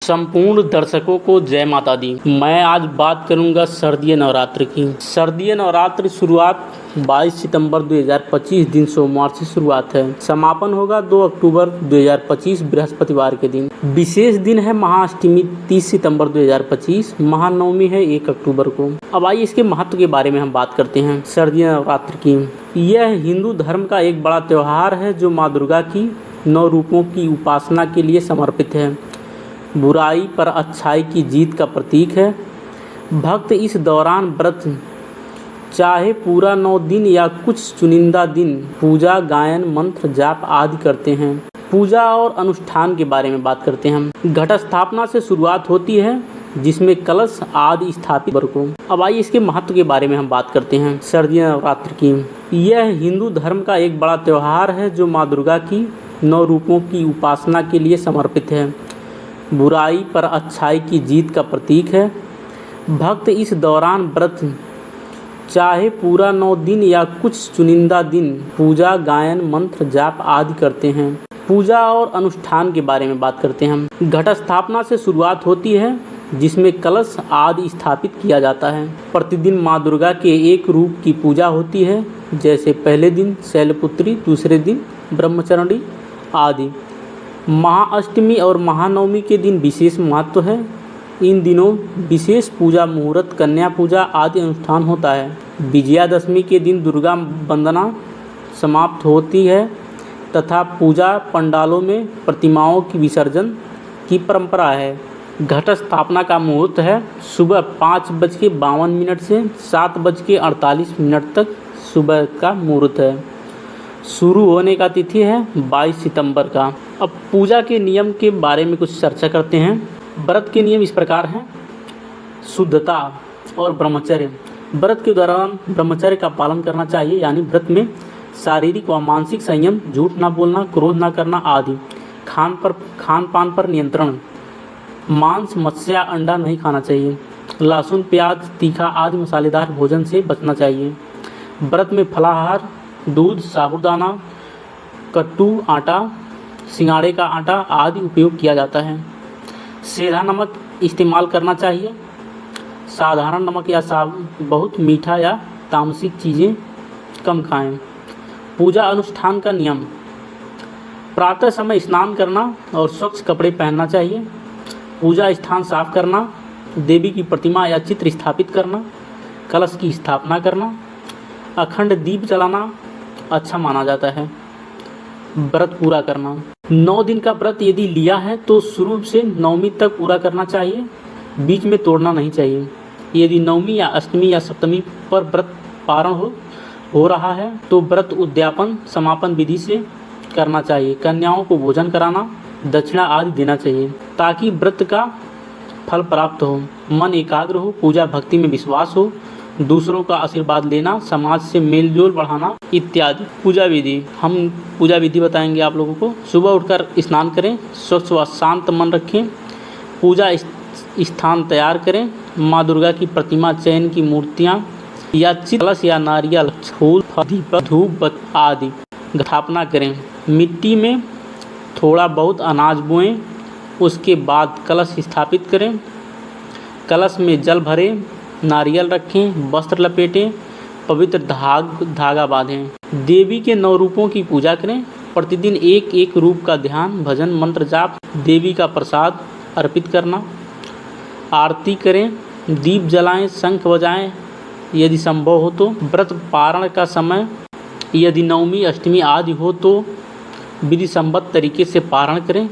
संपूर्ण दर्शकों को जय माता दी। मैं आज बात करूंगा शारदीय नवरात्र की। शारदीय नवरात्र शुरुआत 22 सितंबर 2025 दिन सोमवार से शुरुआत है। समापन होगा 2 अक्टूबर 2025 बृहस्पतिवार के दिन। विशेष दिन है महाअष्टमी 30 सितंबर 2025, महानवमी है 1 अक्टूबर को। अब आइए इसके महत्व के बारे में हम बात करते हैं। शारदीय नवरात्र की यह हिंदू धर्म का एक बड़ा त्यौहार है जो माँ दुर्गा की 9 रूपों की उपासना के लिए समर्पित है। बुराई पर अच्छाई की जीत का प्रतीक है। भक्त इस दौरान व्रत चाहे पूरा 9 दिन या कुछ चुनिंदा दिन पूजा, गायन, मंत्र जाप आदि करते हैं। पूजा और अनुष्ठान के बारे में बात करते हैं हम। घट स्थापना से शुरुआत होती है जिसमें कलश आदि स्थापित को। अब आइए इसके महत्व के बारे में हम बात करते हैं। शारदीय नवरात्र की यह हिंदू धर्म का एक बड़ा त्यौहार है जो माँ दुर्गा की 9 रूपों की उपासना के लिए समर्पित है। बुराई पर अच्छाई की जीत का प्रतीक है। भक्त इस दौरान व्रत चाहे पूरा 9 दिन या कुछ चुनिंदा दिन पूजा, गायन, मंत्र जाप आदि करते हैं। पूजा और अनुष्ठान के बारे में बात करते हैं हम। घट स्थापना से शुरुआत होती है जिसमें कलश आदि स्थापित किया जाता है। प्रतिदिन माँ दुर्गा के एक रूप की पूजा होती है, जैसे पहले दिन शैलपुत्री, दूसरे दिन ब्रह्मचारिणी आदि। महाअष्टमी और महानवमी के दिन विशेष महत्व है। इन दिनों विशेष पूजा, मुहूर्त, कन्या पूजा आदि अनुष्ठान होता है। विजयादशमी के दिन दुर्गा वंदना समाप्त होती है तथा पूजा पंडालों में प्रतिमाओं की विसर्जन की परंपरा है। घट स्थापना का मुहूर्त है सुबह 5:52 से 7:48 तक सुबह का मुहूर्त है। शुरू होने का तिथि है 22 सितंबर का। अब पूजा के नियम के बारे में कुछ चर्चा करते हैं। व्रत के नियम इस प्रकार हैं। शुद्धता और ब्रह्मचर्य। व्रत के दौरान ब्रह्मचर्य का पालन करना चाहिए, यानी व्रत में शारीरिक व मानसिक संयम, झूठ ना बोलना, क्रोध ना करना आदि। खान पान पर नियंत्रण। मांस, मत्स्य, अंडा नहीं खाना चाहिए। लहसुन, प्याज, तीखा आदि मसालेदार भोजन से बचना चाहिए। व्रत में फलाहार, दूध, साबूदाना, कट्टू आटा, सिंगाड़े का आटा आदि उपयोग किया जाता है। सेंधा नमक इस्तेमाल करना चाहिए। साधारण नमक या बहुत मीठा या तामसिक चीज़ें कम खाएं। पूजा अनुष्ठान का नियम। प्रातः समय स्नान करना और स्वच्छ कपड़े पहनना चाहिए। पूजा स्थान साफ करना, देवी की प्रतिमा या चित्र स्थापित करना, कलश की स्थापना करना, अखंड दीप जलाना अच्छा माना जाता है। व्रत पूरा करना। 9 दिन का व्रत यदि लिया है तो शुरू से नवमी तक पूरा करना चाहिए, बीच में तोड़ना नहीं चाहिए। यदि नवमी या अष्टमी या सप्तमी पर व्रत पारण हो रहा है तो व्रत उद्यापन समापन विधि से करना चाहिए। कन्याओं को भोजन कराना, दक्षिणा आदि देना चाहिए ताकि व्रत का फल प्राप्त हो, मन एकाग्र हो, पूजा भक्ति में विश्वास हो, दूसरों का आशीर्वाद लेना, समाज से मेल जोल बढ़ाना इत्यादि। पूजा विधि। हम पूजा विधि बताएंगे आप लोगों को। सुबह उठकर स्नान करें, स्वच्छ व शांत मन रखें, पूजा स्थान तैयार करें, माँ दुर्गा की प्रतिमा, चैन की मूर्तियाँ या कलश या नारियल, फूल, दीपक, धूप आदि स्थापना करें। मिट्टी में थोड़ा बहुत अनाज बोएं, उसके बाद कलश स्थापित करें। कलश में जल भरें, नारियल रखें, वस्त्र लपेटें, पवित्र धागा बांधें। देवी के 9 रूपों की पूजा करें। प्रतिदिन एक एक रूप का ध्यान, भजन, मंत्र जाप, देवी का प्रसाद अर्पित करना, आरती करें, दीप जलाएं, शंख बजाएं यदि संभव हो तो। व्रत पारण का समय यदि नवमी, अष्टमी आदि हो तो विधि सम्मत तरीके से पारण करें।